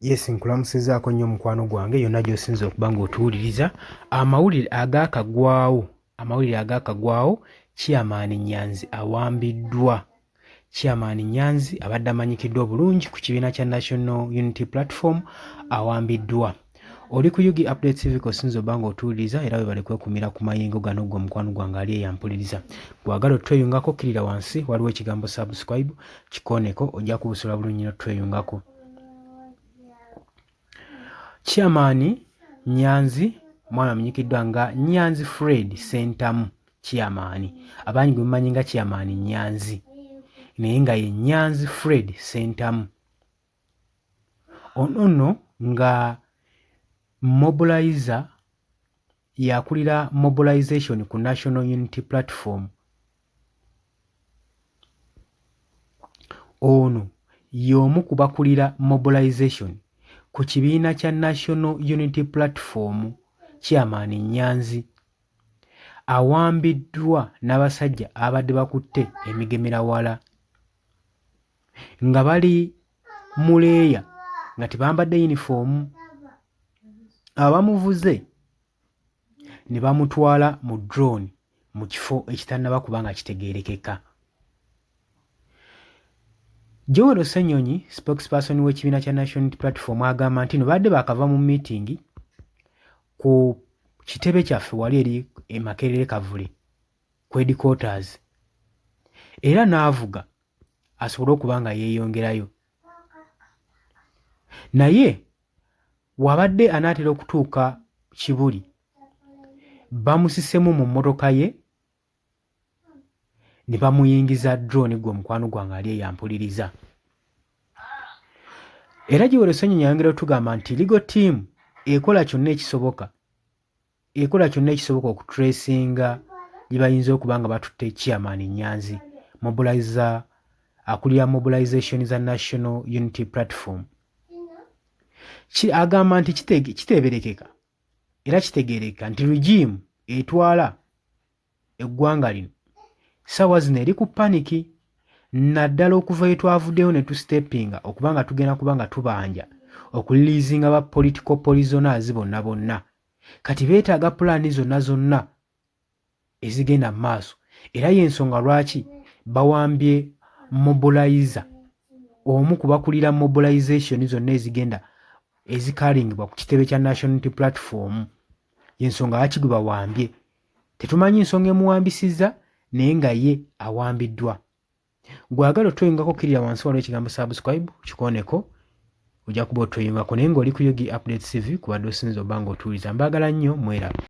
Yes, nkulamusizaako nnyo mukwano gwange yonna gy'osinza okuba ng'otuwuliriza. Amawulire agaakagwawo Chairman Nyanzi awambiddwa. Chairman Nyanzi abadde amanyikiddwa obulungi ku kibiina kya National Unity Platform awambiddwa. Oli ku UG Updates TV k'osinza okuba ng'otuwuliriza era webale kwekumira ku mayingo gano gwe mukwano gwange ali eyampuliriza. Bw'agala otweyungako kirira wansi waliwo ekigambo subscribe kikooneko ojja kubusula bulungi n'otweyungako. Chairman Nyanzi mwana amanyikiddwa nga Nyanzi Fred Sentamu Chairman. Abangi gwe mumanyi nga Chairman Nyanzi naye nga ye Nyanzi Fred Sentamu. Ono nga mobilizer yakulira mobilization ku National Unity Platform. Ono y'omu ku bakulira mobilization ku kibiina kya National Unity Platform. Chairman Nyanzi awambiddwa n'abasajja abadde bakutte emigemerawala nga bali mu leeya nga tebambadde yunifoomu. Abamuvuze ne bamutwala mu drone mu kifo ekitannaba kuba nga kitegeerekeka. Joel Ssenyonyi, spokesperson w'ekibiina kya National Unity Platform, agamba nti no badde bakava mu meeting ku kitebe kyaffe wali eri e Makerere Kavule ku headquarters, era n'avuga asobole okuba nga yeeyongerayo. Naye wabadde anaatera okutuuka Kibuli bamusisemu mu mmotoka ye ne bamuyingiza drone gwe mukwano gwange ali eyampuliriza. Era Joel Ssenyonyi yayongera otugamba nti legal team ekola kyonna ekisoboka okutracinga gye bayinza okuba nga batutte Chairman Nyanzi, mobilizer akulira mobilization za National Unity Platform. Agamba nti kiteeberekeka era kitegeereka nti regime etwala eggwanga lino ssaawa zino eri ku paniki, naddala okuva ye twavuddeyo ne tustepinga okuba nga tugenda kuba nga tubanja okuliliizinga ba political prisoners bonna. Kati beetaaga pulaani zonna ezigenda mu maaso, era y'ensonga lwaki bawambye mobilizer, omu ku bakulira mobilization zonna ezikalingibwa ku kitebe kya National Unity Platform. Y'ensonga lwaki gwe bawambye. Tetumanyi nsonga emuwambisizza naye nga ye awambiddwa. Gwagala otweyungako kirira wansi waliwo ekigambo subscribe kikooneko ojja kuba otweyungako, naye ng'oli ku UG Updates TV kubadde osinza obba ng'otuwuliriza. Mbaagala nnyo, mwera.